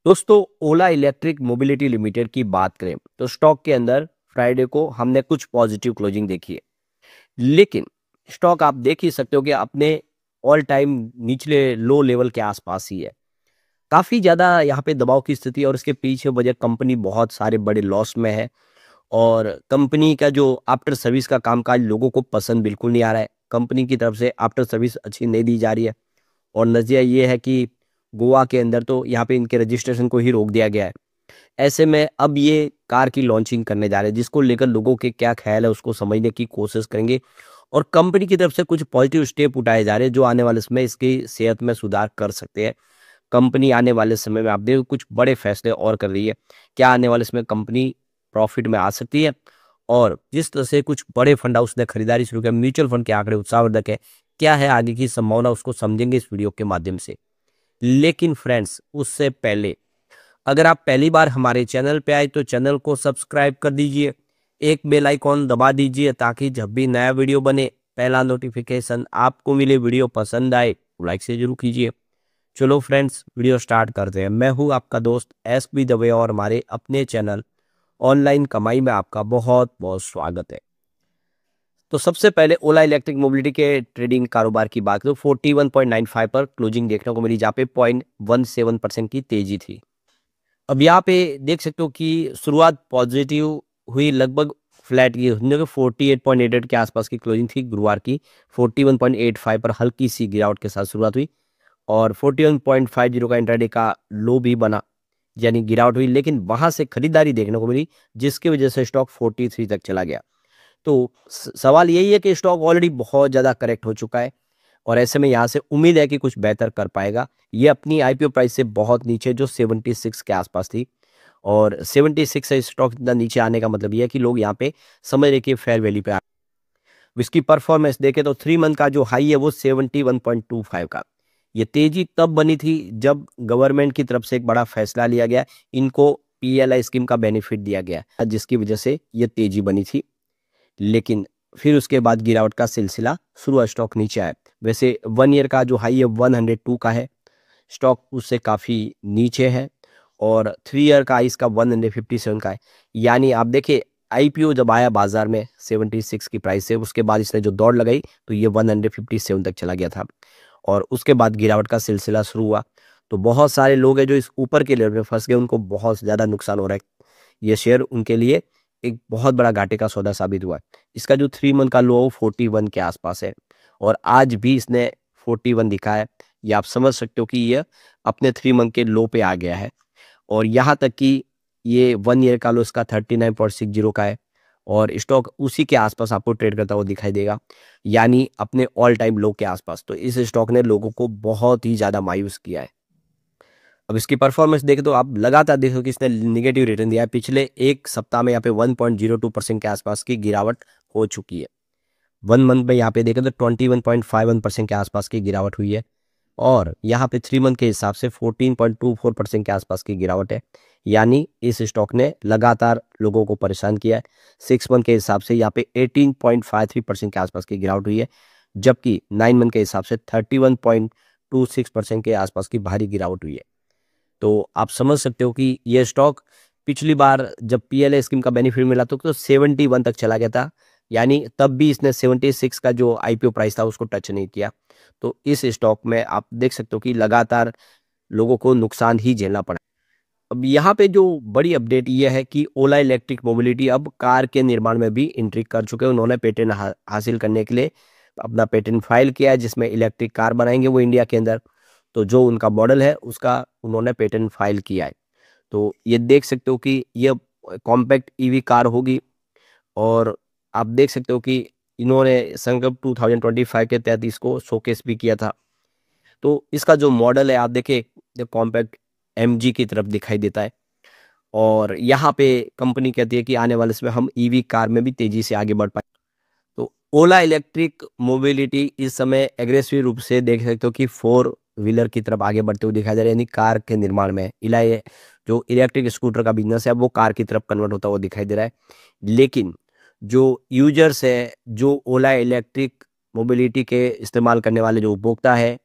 दोस्तों, ओला electric mobility limited की बात करें तो स्टॉक के अंदर फ्राइडे को हमने कुछ पॉजिटिव क्लोजिंग देखी है। लेकिन स्टॉक आप देख ही सकते हो कि अपने ऑल टाइम निचले लो लेवल के आसपास ही है। काफी ज्यादा यहाँ पे दबाव की स्थिति है और इसके पीछे वजह कंपनी बहुत सारे बड़े लॉस में है। और कंपनी का जो आफ्टर सर्विस का कामकाज लोगों को पसंद बिल्कुल नहीं आ रहा है। कंपनी की तरफ से आफ्टर सर्विस अच्छी नहीं दी जा रही है। और नजरिया ये है कि गोवा के अंदर तो यहाँ पे इनके रजिस्ट्रेशन को ही रोक दिया गया है। ऐसे में अब ये कार की लॉन्चिंग करने जा रहे हैं, जिसको लेकर लोगों के क्या ख्याल है उसको समझने की कोशिश करेंगे। और कंपनी की तरफ से कुछ पॉजिटिव स्टेप उठाए जा रहे हैं जो आने वाले समय इसकी सेहत में सुधार कर सकते हैं। कंपनी आने वाले समय में आप देखो कुछ बड़े फैसले और कर रही है। क्या आने वाले समय कंपनी प्रॉफिट में आ सकती है? और जिस तरह से कुछ बड़े फंड हाउस ने खरीदारी शुरू किया, म्यूचुअल फंड के आंकड़े उत्साहवर्धक है। क्या है आगे की संभावना, उसको समझेंगे इस वीडियो के माध्यम से। लेकिन फ्रेंड्स, उससे पहले अगर आप पहली बार हमारे चैनल पे आए तो चैनल को सब्सक्राइब कर दीजिए, एक बेल आइकॉन दबा दीजिए ताकि जब भी नया वीडियो बने पहला नोटिफिकेशन आपको मिले। वीडियो पसंद आए तो लाइक से जरूर कीजिए। चलो फ्रेंड्स, वीडियो स्टार्ट करते हैं। मैं हूं आपका दोस्त एस बी दवे और हमारे अपने चैनल ऑनलाइन कमाई में आपका बहुत बहुत स्वागत है। तो सबसे पहले ओला इलेक्ट्रिक मोबिलिटी के ट्रेडिंग कारोबार की बात करें, 41.95 पर क्लोजिंग देखने को मिली, जहाँ पे 0.17% की तेजी थी। अब यहाँ पे देख सकते हो कि शुरुआत पॉजिटिव हुई, लगभग फ्लैट की 48.88 के आसपास की क्लोजिंग थी गुरुवार की। 41.85 पर हल्की सी गिरावट के साथ शुरुआत हुई और 41.50 का इंट्राडे का लो भी बना, यानी गिरावट हुई। लेकिन वहां से खरीदारी देखने को मिली जिसकी वजह से स्टॉक 43 तक चला गया। तो सवाल यही है कि स्टॉक ऑलरेडी बहुत ज़्यादा करेक्ट हो चुका है और ऐसे में यहाँ से उम्मीद है कि कुछ बेहतर कर पाएगा। ये अपनी आईपीओ प्राइस से बहुत नीचे जो 76 के आसपास थी, और 76 से स्टॉक इतना नीचे आने का मतलब ये है कि लोग यहाँ पे समझ रहे कि फेयर वैल्यू पे आ। इसकी परफॉर्मेंस देखें तो 3 मंथ का जो हाई है वो 71.25 का। ये तेजी तब बनी थी जब गवर्नमेंट की तरफ से एक बड़ा फैसला लिया गया, इनको पीएलआई स्कीम का बेनिफिट दिया गया, जिसकी वजह से ये तेजी बनी थी। लेकिन फिर उसके बाद गिरावट का सिलसिला शुरू हुआ, स्टॉक नीचे आया। वैसे 1 ईयर का जो हाई है 102 का है, स्टॉक उससे काफ़ी नीचे है। और 3 ईयर का हाई इसका 157 का है। यानी आप देखिए, आईपीओ जब आया बाजार में 76 की प्राइस से, उसके बाद इसने जो दौड़ लगाई तो ये 157 तक चला गया था और उसके बाद गिरावट का सिलसिला शुरू हुआ। तो बहुत सारे लोग हैं जो इस ऊपर के लेवल में फंस गए, उनको बहुत ज़्यादा नुकसान हो रहा है। ये शेयर उनके लिए एक बहुत बड़ा घाटे का सौदा साबित हुआ है। इसका जो 3 मंथ का लो 41 के आसपास है और आज भी इसने 41 दिखा है। ये आप समझ सकते हो कि ये अपने 3 मंथ के लो पे आ गया है। और यहाँ तक कि ये 1 ईयर का लो इसका 39.60 का है और स्टॉक उसी के आसपास आपको ट्रेड करता हुआ दिखाई देगा, यानी अपने ऑल टाइम लो के आसपास। तो इस स्टॉक ने लोगों को बहुत ही ज़्यादा मायूस किया है। अब इसकी परफॉर्मेंस देखें तो आप लगातार देखो कि इसने निगेटिव रिटर्न दिया है। पिछले एक सप्ताह में यहाँ पे 1.02% के आसपास की गिरावट हो चुकी है। 1 मंथ में यहाँ पे देखें तो 21.51% के आसपास की गिरावट हुई है और यहाँ पे 3 मंथ के हिसाब से 14.24% के आसपास की गिरावट है। यानी इस स्टॉक ने लगातार लोगों को परेशान किया है। 6 मंथ के हिसाब से यहाँ पे 18.53% के आसपास की गिरावट हुई है, जबकि 9 मंथ के हिसाब से 31.26% के आसपास की भारी गिरावट हुई है। तो आप समझ सकते हो कि ये स्टॉक पिछली बार जब पीएलआई स्कीम का बेनिफिट मिला तो 71 तक चला गया था, यानी तब भी इसने 76 का जो आईपीओ प्राइस था उसको टच नहीं किया। तो इस स्टॉक में आप देख सकते हो कि लगातार लोगों को नुकसान ही झेलना पड़ा। अब यहाँ पे जो बड़ी अपडेट ये है कि ओला इलेक्ट्रिक मोबिलिटी अब कार के निर्माण में भी एंट्री कर चुके हैं। उन्होंने पेटेंट हासिल करने के लिए अपना पेटेंट फाइल किया है, जिसमें इलेक्ट्रिक कार बनाएंगे वो इंडिया के अंदर। तो जो उनका मॉडल है उसका उन्होंने पेटेंट फाइल किया है। तो ये देख सकते हो कि ये कॉम्पैक्ट ईवी कार होगी। और आप देख सकते हो कि इन्होंने संकल्प 2025 के तहत इसको शोकेस भी किया था। तो इसका जो मॉडल है आप देखिए, कॉम्पैक्ट एमजी की तरफ दिखाई देता है। और यहाँ पे कंपनी कहती है कि आने वाले समय हम ईवी कार में भी तेजी से आगे बढ़ पाए। तो ओला इलेक्ट्रिक मोबिलिटी इस समय एग्रेसिव रूप से देख सकते हो कि 4 व्हीलर की तरफ आगे बढ़ते हुए दिखाई दे रहे हैं, यानी कार के निर्माण में। इलाई जो इलेक्ट्रिक स्कूटर का बिजनेस है वो कार की तरफ कन्वर्ट होता हुआ दिखाई दे रहा है। लेकिन जो यूजर्स है, जो ओला इलेक्ट्रिक मोबिलिटी के इस्तेमाल करने वाले जो उपभोक्ता है,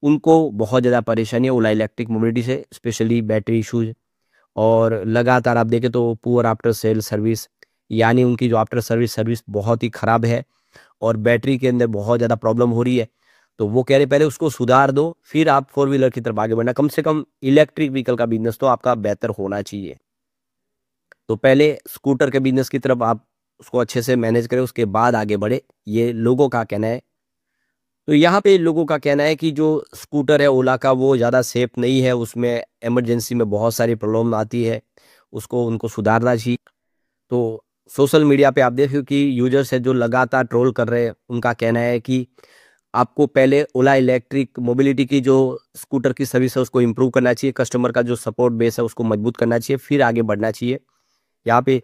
उनको बहुत ज़्यादा परेशानी है ओला इलेक्ट्रिक मोबिलिटी से, स्पेशली बैटरी इश्यूज। और लगातार आप देखें तो पुअर आफ्टर सेल सर्विस, यानी उनकी जो आफ्टर सर्विस सर्विस बहुत ही ख़राब है और बैटरी के अंदर बहुत ज़्यादा प्रॉब्लम हो रही है। तो वो कह रहे पहले उसको सुधार दो, फिर आप फोर व्हीलर की तरफ आगे बढ़ना। कम से कम इलेक्ट्रिक व्हीकल का बिजनेस तो आपका बेहतर होना चाहिए। तो पहले स्कूटर के बिजनेस की तरफ आप उसको अच्छे से मैनेज करें, उसके बाद आगे बढ़े, ये लोगों का कहना है। तो यहाँ पे लोगों का कहना है कि जो स्कूटर है ओला का वो ज़्यादा सेफ नहीं है, उसमें इमरजेंसी में बहुत सारी प्रॉब्लम आती है, उसको उनको सुधारना चाहिए। तो सोशल मीडिया पे आप देखो कि यूजर्स है जो लगातार ट्रोल कर रहे हैं, उनका कहना है कि आपको पहले ओला इलेक्ट्रिक मोबिलिटी की जो स्कूटर की सर्विस है उसको इम्प्रूव करना चाहिए, कस्टमर का जो सपोर्ट बेस है उसको मजबूत करना चाहिए, फिर आगे बढ़ना चाहिए। यहाँ पे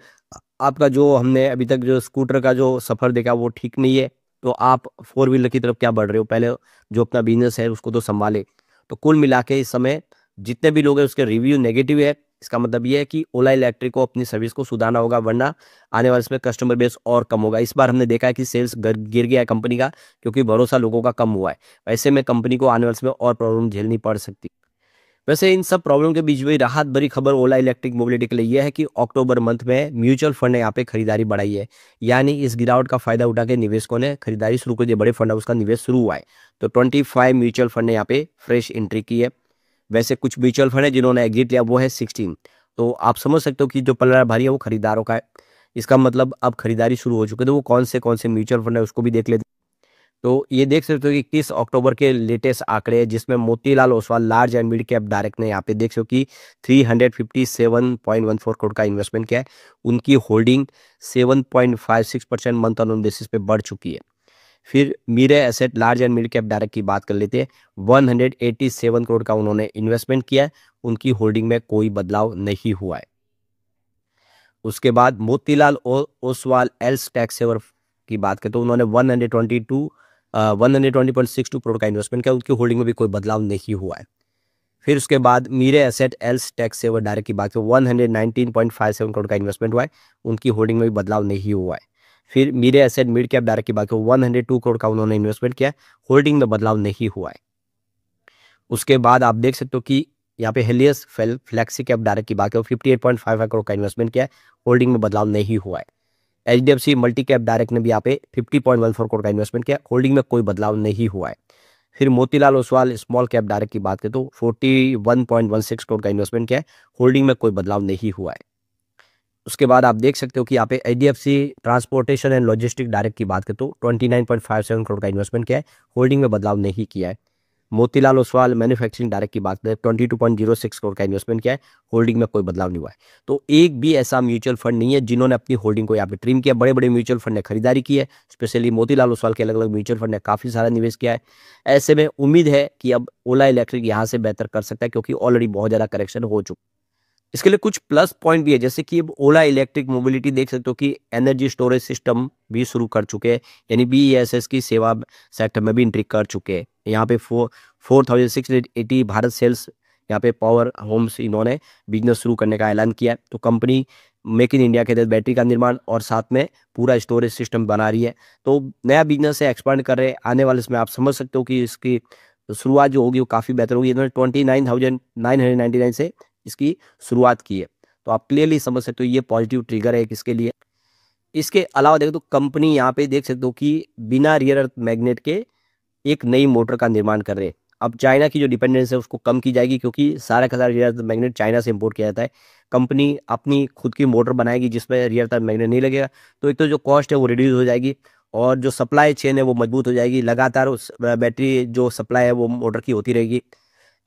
आपका जो हमने अभी तक जो स्कूटर का जो सफ़र देखा वो ठीक नहीं है, तो आप फोर व्हीलर की तरफ क्या बढ़ रहे हो, पहले जो अपना बिजनेस है उसको तो संभाले। तो कुल मिला के इस समय जितने भी लोग हैं उसके रिव्यू नेगेटिव है। इसका मतलब ये है कि ओला इलेक्ट्रिक को अपनी सर्विस को सुधारना होगा, वरना आने वाले इसमें कस्टमर बेस और कम होगा। इस बार हमने देखा है कि सेल्स गिर गया है कंपनी का, क्योंकि भरोसा लोगों का कम हुआ है। ऐसे में कंपनी को आने वाले इसमें और प्रॉब्लम झेलनी पड़ सकती है। वैसे इन सब प्रॉब्लम के बीच में राहत भरी खबर ओला इलेक्ट्रिक मोबिलिटी के लिए यह है कि अक्टूबर मंथ में म्यूचुअल फंड ने यहाँ पे खरीदारी बढ़ाई है, यानी इस गिरावट का फायदा उठा के निवेशकों ने खरीदारी शुरू कर दी। बड़े फंड हाउस का निवेश शुरू हुआ है, तो 25 म्यूचुअल फंड ने यहाँ पे फ्रेश एंट्री की है। वैसे कुछ म्यूचुअल फंड है जिन्होंने एग्जिट लिया, वो है 16। तो आप समझ सकते हो कि जो पलड़ा भारी है वो खरीदारों का है। इसका मतलब अब खरीदारी शुरू हो चुकी है। तो वो कौन से म्यूचुअल फंड है उसको भी देख लेते हैं। तो ये देख सकते हो कि 21 अक्टूबर के लेटेस्ट आंकड़े हैं, जिसमें Motilal Oswal large and mid cap direct ने यहाँ पे देख सकते हो कि 357.14 करोड़ का इन्वेस्टमेंट किया है। उनकी होल्डिंग 7.56% मंथ ऑन बेसिस पे बढ़ चुकी है। फिर Mirae Asset large and mid cap direct की बात कर लेते हैं। 187 करोड़ का उन्होंने इन्वेस्टमेंट किया है, उनकी होल्डिंग में कोई बदलाव नहीं हुआ है। उसके बाद Motilal Oswal ELSS tax saver की बात करें तो उन्होंने 120.62 करोड़ का इन्वेस्टमेंट किया, उनकी होल्डिंग में भी कोई बदलाव नहीं हुआ है। फिर उसके बाद Mirae Asset ELSS tax saver direct की बात करें 119.57 करोड़ का इन्वेस्टमेंट हुआ है, उनकी होल्डिंग में भी बदलाव नहीं हुआ है। फिर Mirae asset mid cap direct की बात करें 102 करोड़ का उन्होंने इन्वेस्टमेंट किया है, होल्डिंग में बदलाव नहीं हुआ है। उसके बाद आप देख सकते हो कि यहाँ पे हेलियस फ्लेक्सी कैप डायरेक्ट की बात करें 58.55 करोड़ का इन्वेस्टमेंट किया है, होल्डिंग में बदलाव नहीं हुआ है। एचडीएफसी मल्टी कैप डायरेक्ट ने भी यहाँ पे 50.14 करोड़ का इन्वेस्टमेंट किया, होल्डिंग में कोई बदलाव नहीं हुआ है। फिर Motilal Oswal small cap direct की बात करें तो 41.16 करोड़ का इन्वेस्टमेंट किया है, होल्डिंग में कोई बदलाव नहीं हुआ है। उसके बाद आप देख सकते हो कि यहाँ पे HDFC transportation and logistic direct की बात करें तो 29.57 करोड़ का इन्वेस्टमेंट किया है, होल्डिंग में बदलाव नहीं किया है। मोतीलाल ओसवाल मैन्युफैक्चरिंग डायरेक्ट की बात करें 22.06 करोड़ का इन्वेस्टमेंट किया है, होल्डिंग में कोई बदलाव नहीं हुआ है। तो एक भी ऐसा म्यूचुअल फंड नहीं है जिन्होंने अपनी होल्डिंग को यहाँ पे ट्रिम किया। बड़े बड़े म्यूचुअल फंड ने खरीदारी की है, स्पेशली मोतीलाल ओसवाल के अलग अलग म्यूचुअल फंड ने काफ़ी सारा निवेश किया है। ऐसे में उम्मीद है कि अब ओला इलेक्ट्रिक यहाँ से बेहतर कर सकता है, क्योंकि ऑलरेडी बहुत ज़्यादा करेक्शन हो चुका है। इसके लिए कुछ प्लस पॉइंट भी है, जैसे कि अब ओला इलेक्ट्रिक मोबिलिटी देख सकते हो कि एनर्जी स्टोरेज सिस्टम भी शुरू कर चुके हैं, यानी बीईएसएस की सेवा सेक्टर में भी एंट्री कर चुके हैं। यहाँ पे 4680 भारत सेल्स यहाँ पे पावर होम्स इन्होंने बिजनेस शुरू करने का ऐलान किया है। तो कंपनी मेक इन इंडिया के तहत बैटरी का निर्माण और साथ में पूरा स्टोरेज सिस्टम बना रही है। तो नया बिजनेस है, एक्सपांड कर रहे हैं। आने वाले इसमें आप समझ सकते हो कि इसकी शुरुआत जो होगी वो काफ़ी बेहतर होगी। इन्होंने 29,999 से इसकी शुरुआत की है, तो आप क्लियरली समझ सकते हो ये पॉजिटिव ट्रिगर है किसके लिए। इसके अलावा देखो तो कंपनी यहाँ पे देख सकते हो कि बिना रियर अर्थ मैग्नेट के एक नई मोटर का निर्माण कर रहे हैं। अब चाइना की जो डिपेंडेंस है उसको कम की जाएगी, क्योंकि सारा का सारा रियर अर्थ मैग्नेट चाइना से इंपोर्ट किया जाता है। कंपनी अपनी खुद की मोटर बनाएगी जिसमें रियर अर्थ मैग्नेट नहीं लगेगा, तो एक तो जो कॉस्ट है वो रिड्यूस हो जाएगी और जो सप्लाई चेन है वो मजबूत हो जाएगी। लगातार उस बैटरी जो सप्लाई है वो मोटर की होती रहेगी।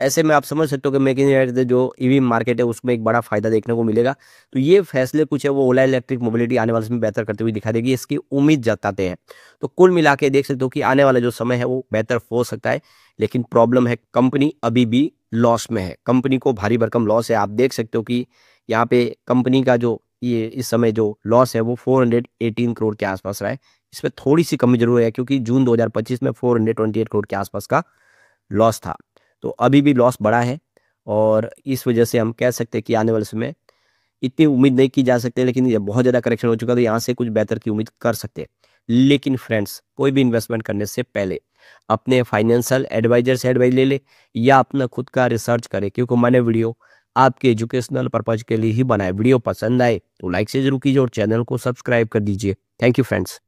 ऐसे में आप समझ सकते हो कि मेक इन इंडिया जो ईवी मार्केट है उसमें एक बड़ा फायदा देखने को मिलेगा। तो ये फैसले कुछ है वो ओला इलेक्ट्रिक मोबिलिटी आने वाले समय बेहतर करते हुए दिखा देगी, इसकी उम्मीद जताते हैं। तो कुल मिला के देख सकते हो कि आने वाला जो समय है वो बेहतर हो सकता है, लेकिन प्रॉब्लम है कंपनी अभी भी लॉस में है। कंपनी को भारी भरकम लॉस है। आप देख सकते हो कि यहाँ पे कंपनी का जो ये इस समय जो लॉस है वो 418 करोड़ के आसपास रहा है। इसमें थोड़ी सी कमी जरूर है, क्योंकि जून 2025 में 428 करोड़ के आसपास का लॉस था। तो अभी भी लॉस बड़ा है और इस वजह से हम कह सकते हैं कि आने वाले समय इतनी उम्मीद नहीं की जा सकती, लेकिन ये बहुत ज़्यादा करेक्शन हो चुका है, तो यहाँ से कुछ बेहतर की उम्मीद कर सकते हैं। लेकिन फ्रेंड्स, कोई भी इन्वेस्टमेंट करने से पहले अपने फाइनेंशियल एडवाइजर से एडवाइस ले ले या अपना खुद का रिसर्च करे, क्योंकि मैंने वीडियो आपके एजुकेशनल पर्पज के लिए ही बनाया। वीडियो पसंद आए तो लाइक से जरूर कीजिए और चैनल को सब्सक्राइब कर दीजिए। Thank you friends.